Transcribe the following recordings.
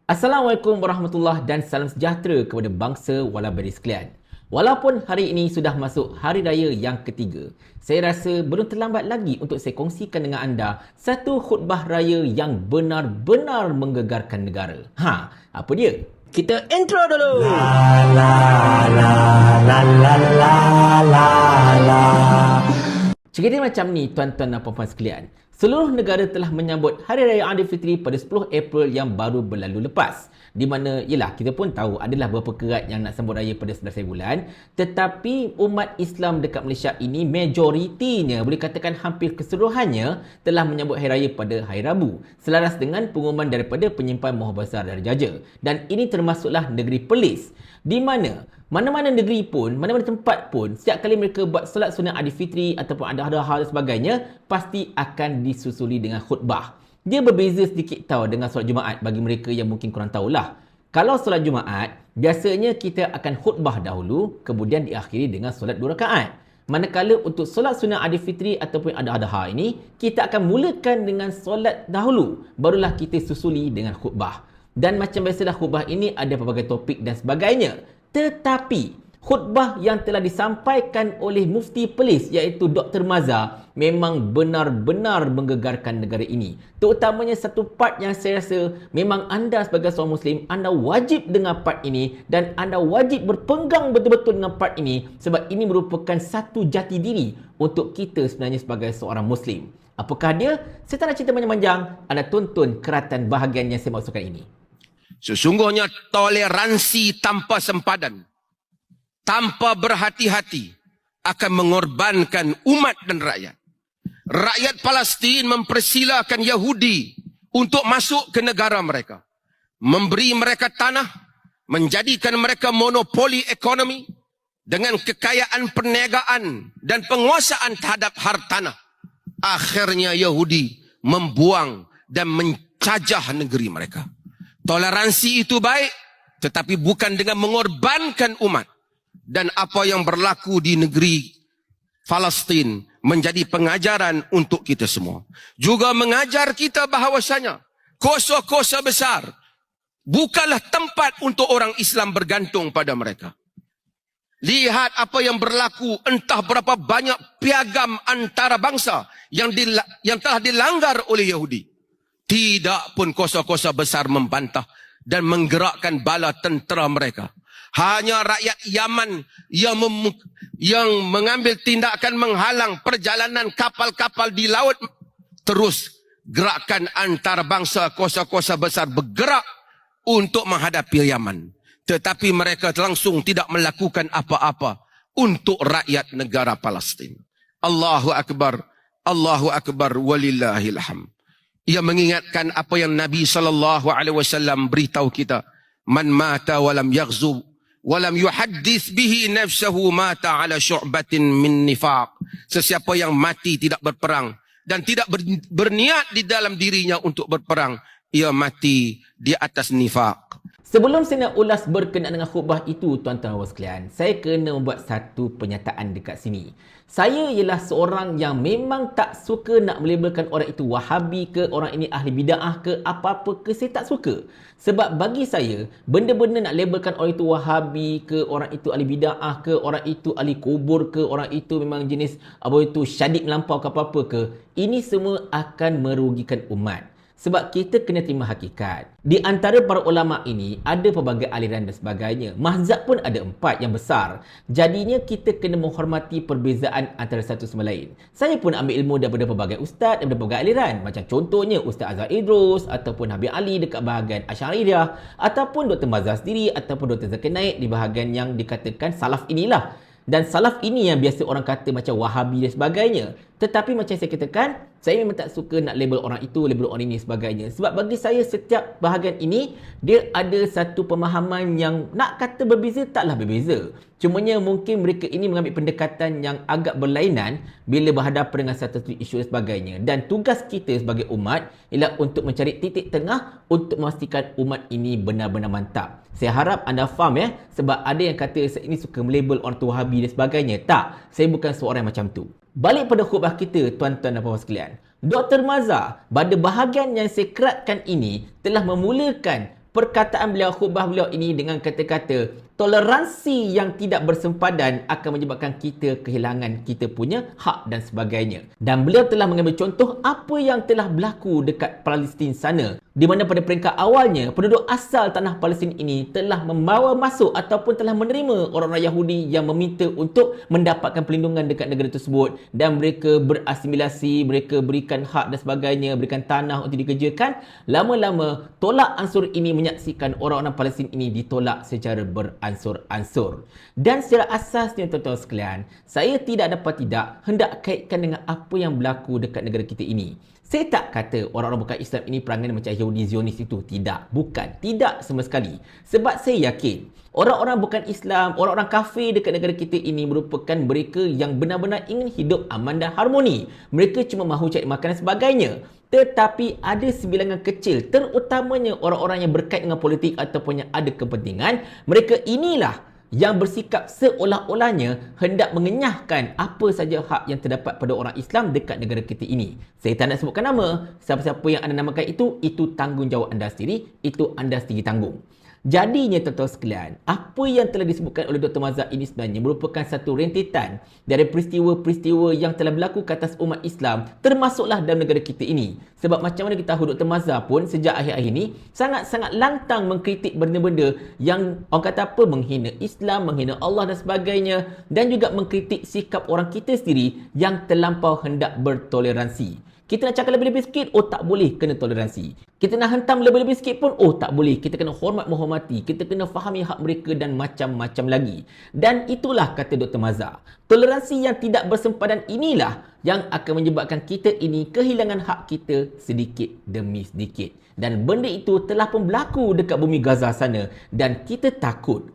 Assalamualaikum warahmatullahi dan salam sejahtera kepada bangsa Walabari sekalian. Walaupun hari ini sudah masuk Hari Raya yang ketiga, saya rasa belum terlambat lagi untuk saya kongsikan dengan anda satu khutbah raya yang benar-benar menggegarkan negara. Apa dia? Kita intro dulu! La la la la la la la la. Cerita macam ni tuan-tuan dan puan-puan sekalian. Seluruh negara telah menyambut Hari Raya Aidilfitri pada 10 April yang baru berlalu lepas. Di mana, yelah, kita pun tahu adalah beberapa kerat yang nak sambut raya pada 11 bulan. Tetapi umat Islam dekat Malaysia ini majoritinya, boleh katakan hampir keseluruhannya, telah menyambut Hari Raya pada Hari Rabu. Selaras dengan pengumuman daripada penyimpan Maha Besar Darajaja. Dan ini termasuklah negeri Perlis. Di mana-mana negeri pun, mana-mana tempat pun, setiap kali mereka buat solat sunnah Aidilfitri ataupun ada hal dan sebagainya, pasti akan disusuli dengan khutbah. Dia berbeza sedikit tau dengan solat Jumaat bagi mereka yang mungkin kurang tahulah. Kalau solat Jumaat, biasanya kita akan khutbah dahulu, kemudian diakhiri dengan solat 2 rakaat. Manakala untuk solat sunnah Aidilfitri ataupun ada ini, kita akan mulakan dengan solat dahulu, barulah kita susuli dengan khutbah. Dan macam biasalah khutbah ini ada pelbagai topik dan sebagainya. Tetapi khutbah yang telah disampaikan oleh Mufti Perlis iaitu Dr. Mazhar memang benar-benar menggegarkan negara ini. Terutamanya satu part yang saya rasa memang anda sebagai seorang Muslim, anda wajib dengar part ini dan anda wajib berpegang betul-betul dengan part ini sebab ini merupakan satu jati diri untuk kita sebenarnya sebagai seorang Muslim. Apakah dia? Saya tak nak cerita panjang-panjang, anda tonton keratan bahagian yang saya maksudkan ini. Sesungguhnya toleransi tanpa sempadan, tanpa berhati-hati akan mengorbankan umat dan rakyat. Rakyat Palestin mempersilakan Yahudi untuk masuk ke negara mereka. Memberi mereka tanah, menjadikan mereka monopoli ekonomi dengan kekayaan perniagaan dan penguasaan terhadap hartanah. Akhirnya Yahudi membuang dan mencajah negeri mereka. Toleransi itu baik, tetapi bukan dengan mengorbankan umat. Dan apa yang berlaku di negeri Palestin menjadi pengajaran untuk kita semua. Juga mengajar kita bahawasanya kosa-kosa besar bukanlah tempat untuk orang Islam bergantung pada mereka. Lihat apa yang berlaku, entah berapa banyak piagam antara bangsa yang telah dilanggar oleh Yahudi. Tidak pun kosa-kosa besar membantah dan menggerakkan bala tentera mereka. Hanya rakyat Yaman yang mengambil tindakan menghalang perjalanan kapal-kapal di laut. Terus gerakan antarabangsa kosa-kosa besar bergerak untuk menghadapi Yaman. Tetapi mereka langsung tidak melakukan apa-apa untuk rakyat negara Palestin. Allahu Akbar, walillahil hamd. Ia mengingatkan apa yang Nabi SAW beritahu kita. Man mata walam yaghzu walam yuhaddith bihi nafsahu mata ala syu'batin min nifaq. Sesiapa yang mati tidak berperang dan tidak berniat di dalam dirinya untuk berperang, ia mati di atas nifaq. Sebelum saya nak ulas berkenaan dengan khutbah itu, tuan-tuan dan sekalian, saya kena membuat satu pernyataan dekat sini. Saya ialah seorang yang memang tak suka nak melabelkan orang itu Wahabi ke, orang ini ahli bida'ah ke, apa-apa ke, saya tak suka. Sebab bagi saya, benda-benda nak labelkan orang itu Wahabi ke, orang itu ahli bida'ah ke, orang itu ahli kubur ke, orang itu memang jenis apa itu syadid melampau ke apa-apa ke, ini semua akan merugikan umat. Sebab kita kena terima hakikat. Di antara para ulama ini, ada pelbagai aliran dan sebagainya. Mazhab pun ada 4 yang besar. Jadinya kita kena menghormati perbezaan antara satu sama lain. Saya pun ambil ilmu daripada pelbagai ustaz, daripada pelbagai aliran. Macam contohnya Ustaz Azhar Idrus, ataupun Habib Ali dekat bahagian Asy'ariyah, ataupun Dr. Mazhar sendiri, ataupun Dr. Zakir Naik di bahagian yang dikatakan salaf inilah. Dan salaf ini yang biasa orang kata macam Wahabi dan sebagainya. Tetapi macam saya katakan, saya memang tak suka nak label orang itu, label orang ini sebagainya. Sebab bagi saya setiap bahagian ini, dia ada satu pemahaman yang nak kata berbeza, taklah berbeza. Cumanya mungkin mereka ini mengambil pendekatan yang agak berlainan bila berhadapan dengan satu isu dan sebagainya. Dan tugas kita sebagai umat ialah untuk mencari titik tengah untuk memastikan umat ini benar-benar mantap. Saya harap anda faham ya, sebab ada yang kata saya ini suka melabel orang tu Wahabi dan sebagainya. Tak, saya bukan seorang yang macam tu. Balik pada khutbah kita, tuan-tuan dan puan-puan sekalian. Dr. Mazhar pada bahagian yang saya keratkan ini telah memulakan perkataan beliau, khutbah beliau ini dengan kata-kata toleransi yang tidak bersempadan akan menyebabkan kita kehilangan kita punya hak dan sebagainya. Dan beliau telah mengambil contoh apa yang telah berlaku dekat Palestin sana, di mana pada peringkat awalnya penduduk asal tanah Palestin ini telah membawa masuk ataupun telah menerima orang-orang Yahudi yang meminta untuk mendapatkan perlindungan dekat negara tersebut, dan mereka berasimilasi, mereka berikan hak dan sebagainya, berikan tanah untuk dikerjakan. Lama-lama tolak ansur ini menyaksikan orang-orang Palestin ini ditolak secara beransur-ansur. Dan secara asasnya tuan-tuan sekalian, saya tidak dapat tidak hendak kaitkan dengan apa yang berlaku dekat negara kita ini. Saya tak kata orang-orang bukan Islam ini perangai macam Yahudi Zionis itu. Tidak. Bukan. Tidak sama sekali. Sebab saya yakin orang-orang bukan Islam, orang-orang kafir dekat negara kita ini merupakan mereka yang benar-benar ingin hidup aman dan harmoni. Mereka cuma mahu cari makan dan sebagainya. Tetapi ada sebilangan kecil, terutamanya orang-orang yang berkait dengan politik ataupun yang ada kepentingan, mereka inilah yang bersikap seolah-olahnya hendak mengenyahkan apa saja hak yang terdapat pada orang Islam dekat negara kita ini. Saya tak nak sebutkan nama. Siapa-siapa yang anda namakan itu tanggungjawab anda sendiri, itu anda sendiri tanggung. Jadinya tuan-tuan sekalian, apa yang telah disebutkan oleh Dr. Mazhar ini sebenarnya merupakan satu rentetan dari peristiwa-peristiwa yang telah berlaku ke atas umat Islam, termasuklah dalam negara kita ini. Sebab macam mana kita tahu Dr. Mazhar pun sejak akhir-akhir ini sangat-sangat lantang mengkritik benda-benda yang orang kata apa, menghina Islam, menghina Allah dan sebagainya, dan juga mengkritik sikap orang kita sendiri yang terlampau hendak bertoleransi. Kita nak cakap lebih-lebih sikit, oh tak boleh, kena toleransi. Kita nak hentam lebih-lebih sikit pun, oh tak boleh, kita kena hormat menghormati, kita kena fahami hak mereka dan macam-macam lagi. Dan itulah kata Dr. Mazhar, toleransi yang tidak bersempadan inilah yang akan menyebabkan kita ini kehilangan hak kita sedikit demi sedikit. Dan benda itu telah pun berlaku dekat bumi Gaza sana. Dan kita takut.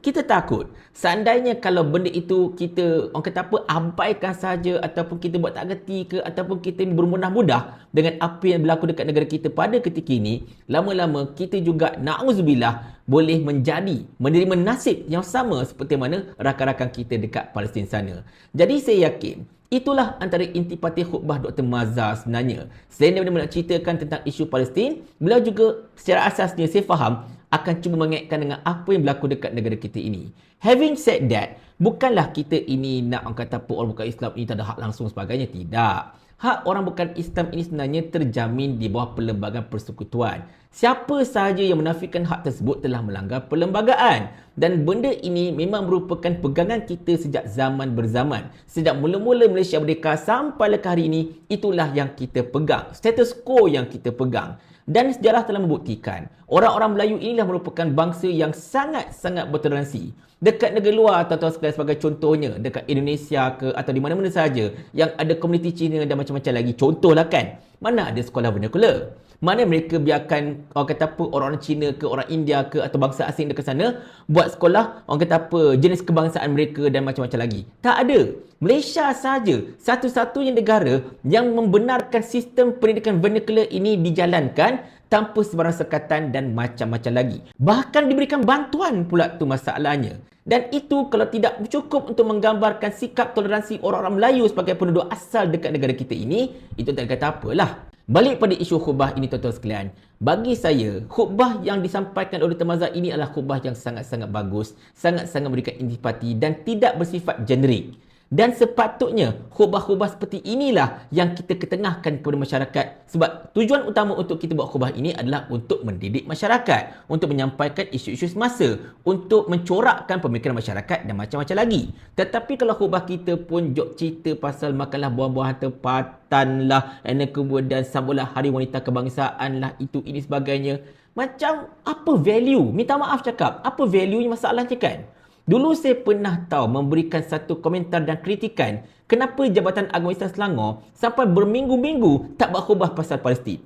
Seandainya kalau benda itu kita, orang kata apa, abaikan saja, ataupun kita buat tak gerti ke, ataupun kita bermudah-mudah dengan apa yang berlaku dekat negara kita pada ketika ini, lama-lama kita juga, na'udzubillah, boleh menerima nasib yang sama seperti mana rakan-rakan kita dekat Palestin sana. Jadi saya yakin itulah antara intipati khutbah Dr. Mazhar sebenarnya. Selain daripada nak ceritakan tentang isu Palestin, beliau juga secara asasnya saya faham akan cuba mengaitkan dengan apa yang berlaku dekat negara kita ini. Having said that, bukanlah kita ini nak orang kata apa orang bukan Islam ini tak ada hak langsung sebagainya. Tidak. Hak orang bukan Islam ini sebenarnya terjamin di bawah perlembagaan persekutuan. Siapa sahaja yang menafikan hak tersebut telah melanggar perlembagaan. Dan benda ini memang merupakan pegangan kita sejak zaman berzaman. Sejak mula-mula Malaysia merdeka sampai ke hari ini, itulah yang kita pegang. Status quo yang kita pegang. Dan sejarah telah membuktikan, orang-orang Melayu inilah merupakan bangsa yang sangat-sangat bertoleransi. Dekat negara luar, tuan-tuan sekalian, sebagai contohnya, dekat Indonesia ke atau di mana-mana sahaja yang ada komuniti Cina dan macam-macam lagi. Contohlah kan, mana ada sekolah vernacular? Mana mereka biarkan orang kata apa, orang Cina ke, orang India ke atau bangsa asing dekat sana buat sekolah orang kata apa, jenis kebangsaan mereka dan macam-macam lagi? Tak ada. Malaysia saja satu-satunya negara yang membenarkan sistem pendidikan vernacular ini dijalankan tanpa sebarang sekatan dan macam-macam lagi. Bahkan diberikan bantuan pula tu masalahnya. Dan itu kalau tidak cukup untuk menggambarkan sikap toleransi orang-orang Melayu sebagai penduduk asal dekat negara kita ini, itu tak kata apalah. Balik pada isu khutbah ini tuan-tuan sekalian. Bagi saya, khutbah yang disampaikan oleh Dr. Mazhar ini adalah khutbah yang sangat-sangat bagus, sangat-sangat memberikan intipati dan tidak bersifat generik. Dan sepatutnya khutbah-khutbah seperti inilah yang kita ketengahkan kepada masyarakat. Sebab tujuan utama untuk kita buat khutbah ini adalah untuk mendidik masyarakat, untuk menyampaikan isu-isu semasa, untuk mencorakkan pemikiran masyarakat dan macam-macam lagi. Tetapi kalau khutbah kita pun jok cerita pasal makanlah buah-buahan tempatan lah, dan kemudian sambutlah hari wanita kebangsaan lah, itu ini sebagainya. Macam apa value? Minta maaf cakap, apa value masalahnya kan? Dulu saya pernah tahu memberikan satu komentar dan kritikan kenapa Jabatan Agama Islam Selangor sampai berminggu-minggu tak buat khutbah pasal Palestin.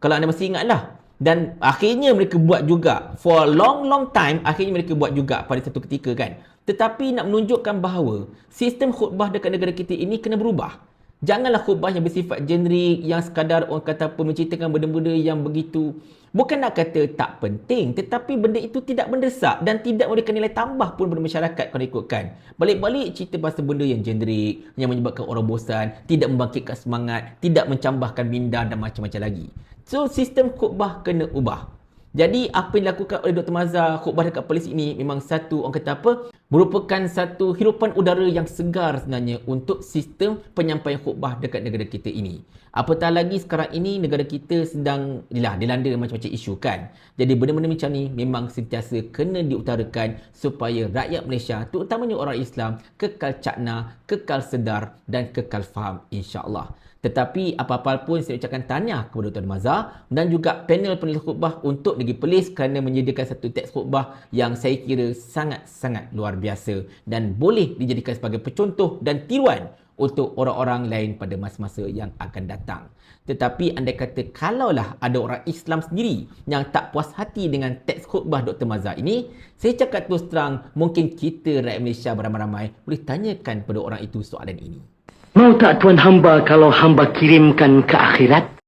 Kalau anda masih ingatlah. Dan akhirnya mereka buat juga. For a long time, akhirnya mereka buat juga pada satu ketika kan. Tetapi nak menunjukkan bahawa sistem khutbah dekat negara kita ini kena berubah. Janganlah khutbah yang bersifat generik, yang sekadar orang kata apa, menceritakan benda-benda yang begitu. Bukan nak kata tak penting, tetapi benda itu tidak mendesak dan tidak memberikan nilai tambah pun pada masyarakat kalau ikutkan. Balik-balik cerita pasal benda yang generik, yang menyebabkan orang bosan, tidak membangkitkan semangat, tidak mencambahkan minda dan macam-macam lagi. So, sistem khutbah kena ubah. Jadi apa yang dilakukan oleh Dr. Mazhar khutbah dekat polis ini memang satu, orang kata apa, merupakan satu hirupan udara yang segar sebenarnya untuk sistem penyampaian khutbah dekat negara kita ini. Apatah lagi sekarang ini negara kita sedang dilanda macam-macam isu kan. Jadi benda-benda macam ni memang sentiasa kena diutarakan supaya rakyat Malaysia, terutamanya orang Islam, kekal cakna, kekal sedar dan kekal faham, insya-Allah. Tetapi apa-apa pun saya ucapkan tahniah kepada Dr. Mazhar dan juga panel penulis khutbah untuk Negeri Perlis kerana menyediakan satu teks khutbah yang saya kira sangat-sangat luar biasa dan boleh dijadikan sebagai pencontoh dan tiruan untuk orang-orang lain pada masa-masa yang akan datang. Tetapi andai kata kalaulah ada orang Islam sendiri yang tak puas hati dengan teks khutbah Dr. Mazhar ini, saya cakap terus terang, mungkin kita rakyat Malaysia beramai-ramai boleh tanyakan pada orang itu soalan ini. Mau tak Tuan hamba kalau hamba kirimkan ke akhirat?